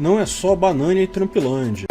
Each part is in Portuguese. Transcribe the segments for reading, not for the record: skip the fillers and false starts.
não é só Banânia e Trumpilândia.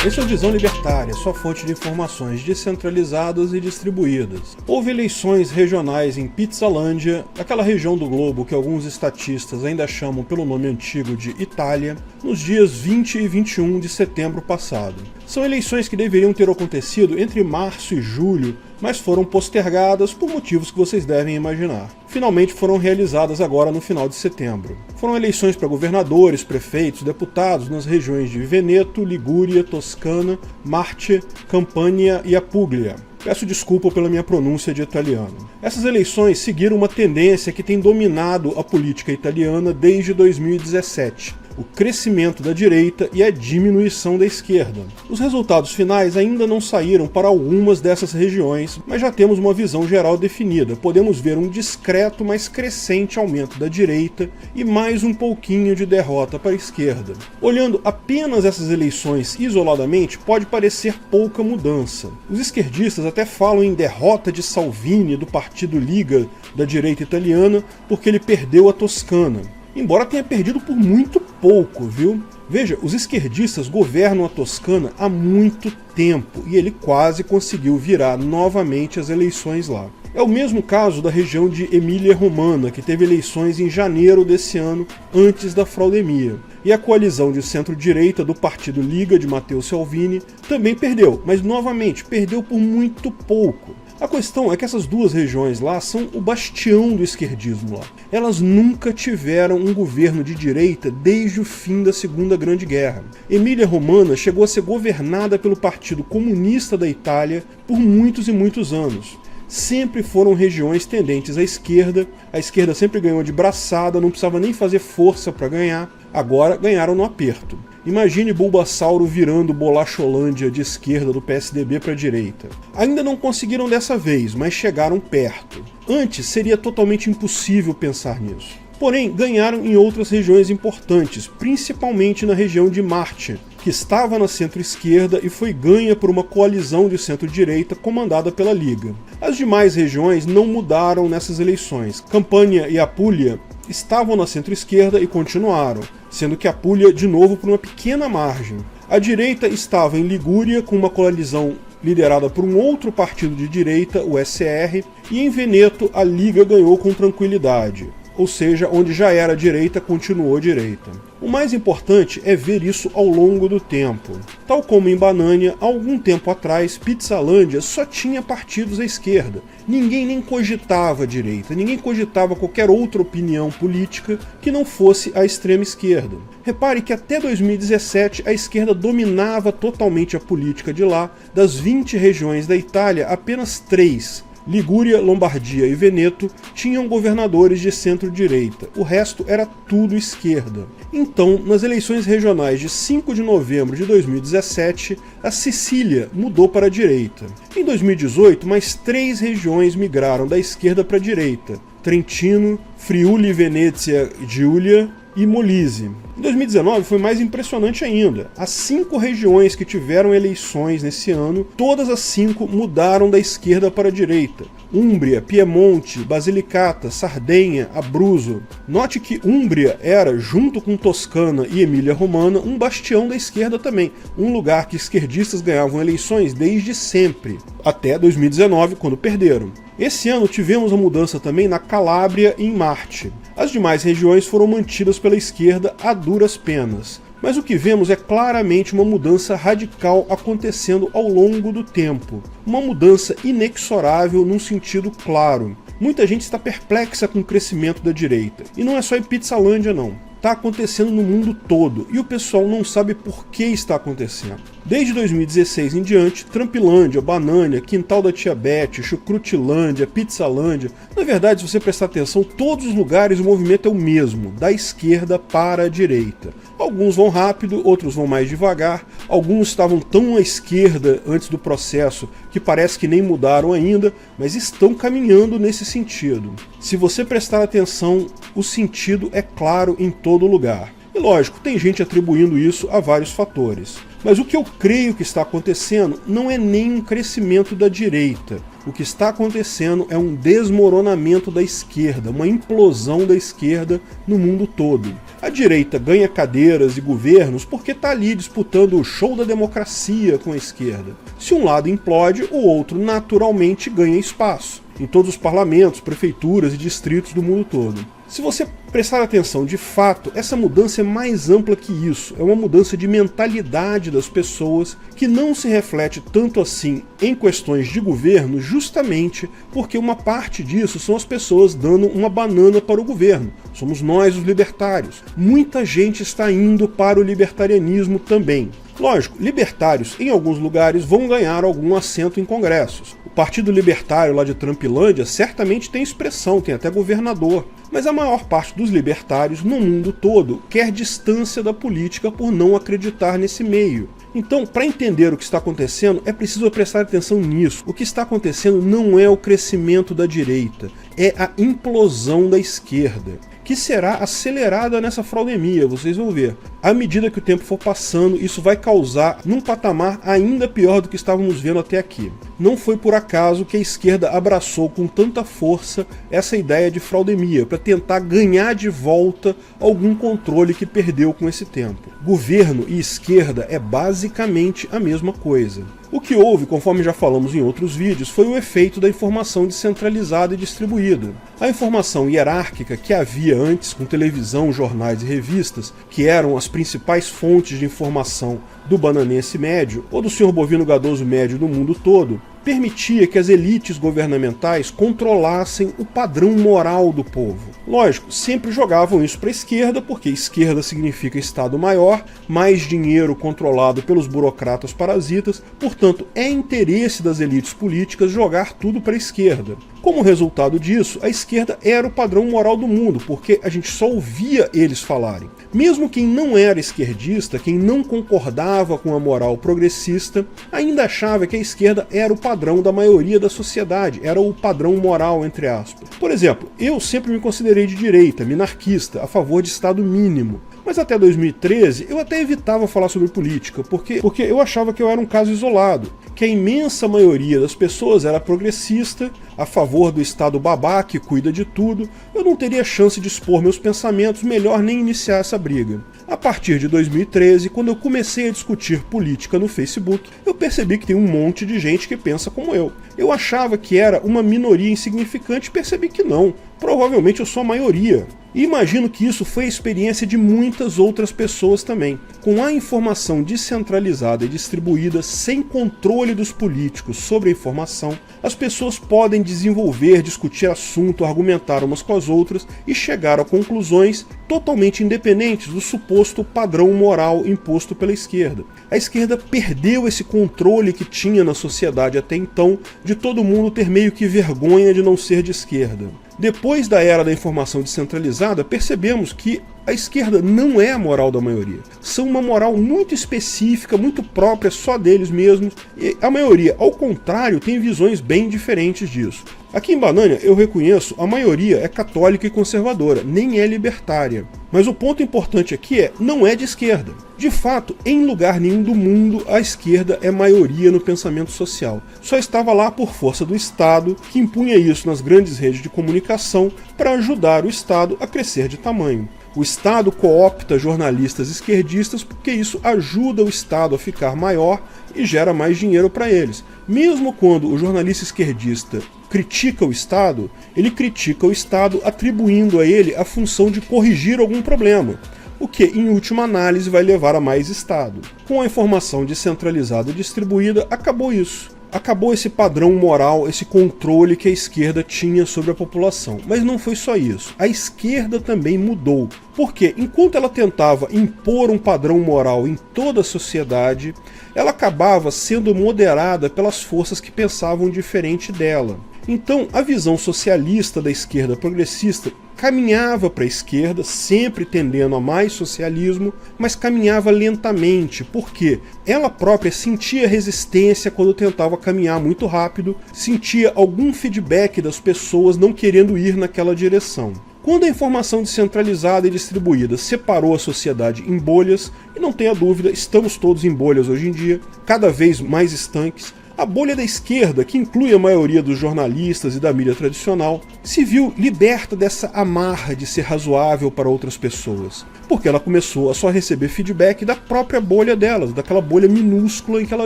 Esse é o Visão Libertária, sua fonte de informações descentralizadas e distribuídas. Houve eleições regionais em Pizzalândia, aquela região do globo que alguns estatistas ainda chamam pelo nome antigo de Itália, nos dias 20 e 21 de setembro passado. São eleições que deveriam ter acontecido entre março e julho, mas foram postergadas por motivos que vocês devem imaginar. Finalmente foram realizadas agora no final de setembro. Foram eleições para governadores, prefeitos, deputados nas regiões de Veneto, Ligúria, Toscana, Marche, Campania e Apuglia. Peço desculpa pela minha pronúncia de italiano. Essas eleições seguiram uma tendência que tem dominado a política italiana desde 2017. O crescimento da direita e a diminuição da esquerda. Os resultados finais ainda não saíram para algumas dessas regiões, mas já temos uma visão geral definida. Podemos ver um discreto, mas crescente aumento da direita e mais um pouquinho de derrota para a esquerda. Olhando apenas essas eleições isoladamente, pode parecer pouca mudança. Os esquerdistas até falam em derrota de Salvini do partido Liga da direita italiana porque ele perdeu a Toscana. Embora tenha perdido por muito pouco, viu? Veja, os esquerdistas governam a Toscana há muito tempo e ele quase conseguiu virar novamente as eleições lá. É o mesmo caso da região de Emília-Romana, que teve eleições em janeiro desse ano, antes da fraudemia. E a coalizão de centro-direita do partido Liga de Matteo Salvini também perdeu, mas novamente perdeu por muito pouco. A questão é que essas duas regiões lá são o bastião do esquerdismo lá. Elas nunca tiveram um governo de direita desde o fim da Segunda Grande Guerra. Emília-Romana chegou a ser governada pelo Partido Comunista da Itália por muitos e muitos anos. Sempre foram regiões tendentes à esquerda, a esquerda sempre ganhou de braçada, não precisava nem fazer força para ganhar, agora ganharam no aperto. Imagine Bulbasauro virando Bolacholândia de esquerda do PSDB para a direita. Ainda não conseguiram dessa vez, mas chegaram perto. Antes seria totalmente impossível pensar nisso. Porém, ganharam em outras regiões importantes, principalmente na região de Marche, que estava na centro-esquerda e foi ganha por uma coalizão de centro-direita comandada pela Liga. As demais regiões não mudaram nessas eleições. Campania e Apulia estavam na centro-esquerda e continuaram, sendo que Apulia de novo por uma pequena margem. A direita estava em Ligúria com uma coalizão liderada por um outro partido de direita, o SR, e em Veneto a Liga ganhou com tranquilidade. Ou seja, onde já era direita, continuou direita. O mais importante é ver isso ao longo do tempo. Tal como em Banânia, há algum tempo atrás, Pizzalândia só tinha partidos à esquerda. Ninguém nem cogitava a direita, ninguém cogitava qualquer outra opinião política que não fosse a extrema esquerda. Repare que até 2017 a esquerda dominava totalmente a política de lá. Das 20 regiões da Itália, apenas 3, Ligúria, Lombardia e Veneto, tinham governadores de centro-direita. O resto era tudo esquerda. Então, nas eleições regionais de 5 de novembro de 2017, a Sicília mudou para a direita. Em 2018, mais 3 regiões migraram da esquerda para a direita: Trentino, Friuli, Venezia Giulia e Molise. Em 2019 foi mais impressionante ainda. As 5 regiões que tiveram eleições nesse ano, todas as 5 mudaram da esquerda para a direita. Úmbria, Piemonte, Basilicata, Sardenha, Abruzzo. Note que Úmbria era, junto com Toscana e Emília-Romana, um bastião da esquerda também, um lugar que esquerdistas ganhavam eleições desde sempre, até 2019, quando perderam. Esse ano tivemos a mudança também na Calábria e em Marche. As demais regiões foram mantidas pela esquerda a duras penas. Mas o que vemos é claramente uma mudança radical acontecendo ao longo do tempo. Uma mudança inexorável num sentido claro. Muita gente está perplexa com o crescimento da direita. E não é só em Pizzalândia não. Está acontecendo no mundo todo e o pessoal não sabe por que está acontecendo. Desde 2016 em diante, Trumpilândia, Banânia, Quintal da Tia Bete, Chucrutilândia, Pizzalândia... Na verdade, se você prestar atenção, todos os lugares o movimento é o mesmo, da esquerda para a direita. Alguns vão rápido, outros vão mais devagar, alguns estavam tão à esquerda antes do processo que parece que nem mudaram ainda, mas estão caminhando nesse sentido. Se você prestar atenção, o sentido é claro em todo lugar. E lógico, tem gente atribuindo isso a vários fatores. Mas o que eu creio que está acontecendo não é nem um crescimento da direita. O que está acontecendo é um desmoronamento da esquerda, uma implosão da esquerda no mundo todo. A direita ganha cadeiras e governos porque está ali disputando o show da democracia com a esquerda. Se um lado implode, o outro naturalmente ganha espaço em todos os parlamentos, prefeituras e distritos do mundo todo. Se você prestar atenção, de fato, essa mudança é mais ampla que isso. É uma mudança de mentalidade das pessoas que não se reflete tanto assim em questões de governo, justamente porque uma parte disso são as pessoas dando uma banana para o governo. Somos nós, os libertários. Muita gente está indo para o libertarianismo também. Lógico, libertários em alguns lugares vão ganhar algum assento em congressos. O Partido Libertário lá de Trumpilândia certamente tem expressão, tem até governador. Mas a maior parte dos libertários no mundo todo quer distância da política por não acreditar nesse meio. Então, para entender o que está acontecendo, é preciso prestar atenção nisso. O que está acontecendo não é o crescimento da direita, é a implosão da esquerda, que será acelerada nessa fraudemia, vocês vão ver. À medida que o tempo for passando, isso vai causar num patamar ainda pior do que estávamos vendo até aqui. Não foi por acaso que a esquerda abraçou com tanta força essa ideia de fraudemia, para tentar ganhar de volta algum controle que perdeu com esse tempo. Governo e esquerda é basicamente a mesma coisa. O que houve, conforme já falamos em outros vídeos, foi o efeito da informação descentralizada e distribuída. A informação hierárquica que havia antes com televisão, jornais e revistas, que eram as principais fontes de informação do bananense médio ou do senhor bovino gadoso médio no mundo todo, permitia que as elites governamentais controlassem o padrão moral do povo. Lógico, sempre jogavam isso para a esquerda, porque esquerda significa Estado maior, mais dinheiro controlado pelos burocratas parasitas, portanto é interesse das elites políticas jogar tudo para a esquerda. Como resultado disso, a esquerda era o padrão moral do mundo, porque a gente só ouvia eles falarem. Mesmo quem não era esquerdista, quem não concordava com a moral progressista, ainda achava que a esquerda era o padrão da maioria da sociedade, era o padrão moral, entre aspas. Por exemplo, eu sempre me considerei de direita, minarquista, a favor de Estado mínimo. Mas até 2013 eu até evitava falar sobre política, porque eu achava que eu era um caso isolado, que a imensa maioria das pessoas era progressista, a favor do Estado babá que cuida de tudo. Eu não teria chance de expor meus pensamentos, melhor nem iniciar essa briga. A partir de 2013, quando eu comecei a discutir política no Facebook, eu percebi que tem um monte de gente que pensa como eu. Eu achava que era uma minoria insignificante e percebi que não. Provavelmente eu sou a maioria. E imagino que isso foi a experiência de muitas outras pessoas também. Com a informação descentralizada e distribuída sem controle dos políticos sobre a informação, as pessoas podem desenvolver, discutir assunto, argumentar umas com as outras e chegar a conclusões totalmente independentes do suposto padrão moral imposto pela esquerda. A esquerda perdeu esse controle que tinha na sociedade até então de todo mundo ter meio que vergonha de não ser de esquerda. Depois da era da informação descentralizada, percebemos que a esquerda não é a moral da maioria. São uma moral muito específica, muito própria, só deles mesmos. E a maioria, ao contrário, tem visões bem diferentes disso. Aqui em Banânia, eu reconheço, a maioria é católica e conservadora, nem é libertária. Mas o ponto importante aqui não é de esquerda. De fato, em lugar nenhum do mundo, a esquerda é maioria no pensamento social. Só estava lá por força do Estado, que impunha isso nas grandes redes de comunicação para ajudar o Estado a crescer de tamanho. O Estado coopta jornalistas esquerdistas porque isso ajuda o Estado a ficar maior e gera mais dinheiro para eles. Mesmo quando o jornalista esquerdista critica o Estado, ele critica o Estado atribuindo a ele a função de corrigir algum problema, o que, em última análise, vai levar a mais Estado. Com a informação descentralizada e distribuída, acabou isso. Acabou esse padrão moral, esse controle que a esquerda tinha sobre a população. Mas não foi só isso. A esquerda também mudou. Porque, enquanto ela tentava impor um padrão moral em toda a sociedade, ela acabava sendo moderada pelas forças que pensavam diferente dela. Então, a visão socialista da esquerda progressista caminhava para a esquerda, sempre tendendo a mais socialismo, mas caminhava lentamente, porque ela própria sentia resistência quando tentava caminhar muito rápido, sentia algum feedback das pessoas não querendo ir naquela direção. Quando a informação descentralizada e distribuída separou a sociedade em bolhas, e não tenha dúvida, estamos todos em bolhas hoje em dia, cada vez mais estanques, A bolha da esquerda, que inclui a maioria dos jornalistas e da mídia tradicional, se viu liberta dessa amarra de ser razoável para outras pessoas, porque ela começou a só receber feedback da própria bolha delas, daquela bolha minúscula em que ela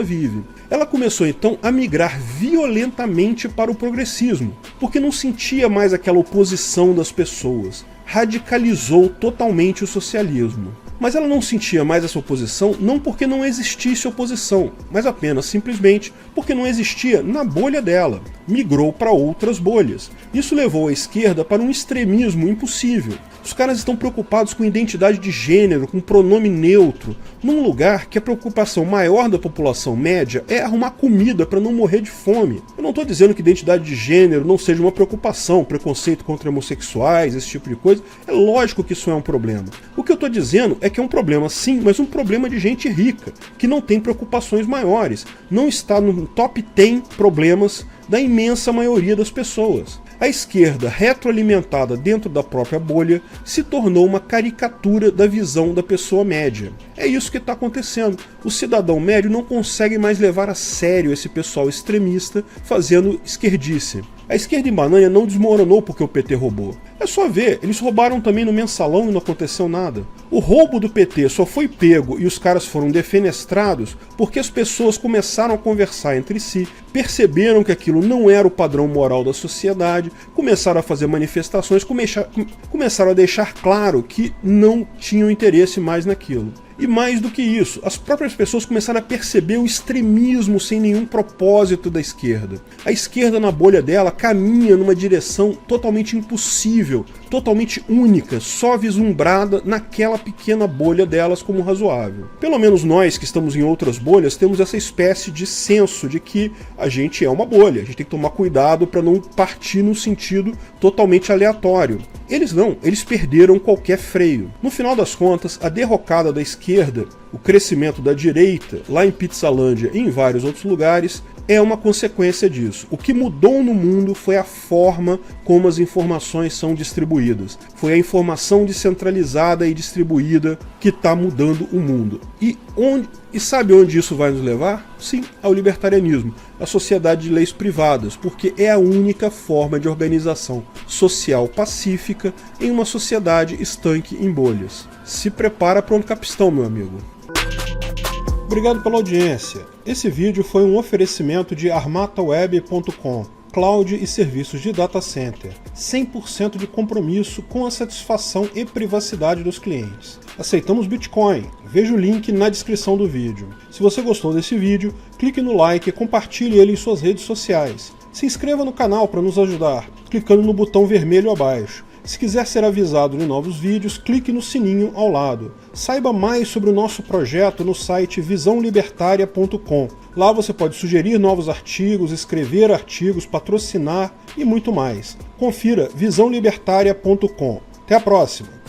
vive. Ela começou então a migrar violentamente para o progressismo, porque não sentia mais aquela oposição das pessoas. Radicalizou totalmente o socialismo. Mas ela não sentia mais essa oposição não porque não existisse oposição, mas apenas simplesmente porque não existia na bolha dela. Migrou para outras bolhas. Isso levou a esquerda para um extremismo impossível. Os caras estão preocupados com identidade de gênero, com pronome neutro, num lugar que a preocupação maior da população média é arrumar comida para não morrer de fome. Eu não estou dizendo que identidade de gênero não seja uma preocupação, preconceito contra homossexuais, esse tipo de coisa. É lógico que isso é um problema. O que eu estou dizendo é que é um problema sim, mas um problema de gente rica, que não tem preocupações maiores. Não está no top 10 problemas da imensa maioria das pessoas. A esquerda, retroalimentada dentro da própria bolha, se tornou uma caricatura da visão da pessoa média. É isso que está acontecendo. O cidadão médio não consegue mais levar a sério esse pessoal extremista fazendo esquerdice. A esquerda em Banânia não desmoronou porque o PT roubou. É só ver, eles roubaram também no Mensalão e não aconteceu nada. O roubo do PT só foi pego e os caras foram defenestrados porque as pessoas começaram a conversar entre si, perceberam que aquilo não era o padrão moral da sociedade, começaram a fazer manifestações, começaram a deixar claro que não tinham interesse mais naquilo. E mais do que isso, as próprias pessoas começaram a perceber o extremismo sem nenhum propósito da esquerda. A esquerda na bolha dela caminha numa direção totalmente impossível, totalmente única, só vislumbrada naquela pequena bolha delas como razoável. Pelo menos nós que estamos em outras bolhas temos essa espécie de senso de que a gente é uma bolha, a gente tem que tomar cuidado para não partir num sentido totalmente aleatório. Eles não, eles perderam qualquer freio. No final das contas, a derrocada da esquerda, o crescimento da direita, lá em Pizzalândia e em vários outros lugares, é uma consequência disso. O que mudou no mundo foi a forma como as informações são distribuídas. Foi a informação descentralizada e distribuída que está mudando o mundo. E sabe onde isso vai nos levar? Sim, ao libertarianismo, à sociedade de leis privadas, porque é a única forma de organização social pacífica em uma sociedade estanque em bolhas. Se prepara para um capistão, meu amigo. Obrigado pela audiência. Esse vídeo foi um oferecimento de armataweb.com, cloud e serviços de data center, 100% de compromisso com a satisfação e privacidade dos clientes. Aceitamos Bitcoin, veja o link na descrição do vídeo. Se você gostou desse vídeo, clique no like e compartilhe ele em suas redes sociais. Se inscreva no canal para nos ajudar, clicando no botão vermelho abaixo. Se quiser ser avisado de novos vídeos, clique no sininho ao lado. Saiba mais sobre o nosso projeto no site visãolibertaria.com. Lá você pode sugerir novos artigos, escrever artigos, patrocinar e muito mais. Confira visãolibertaria.com. Até a próxima!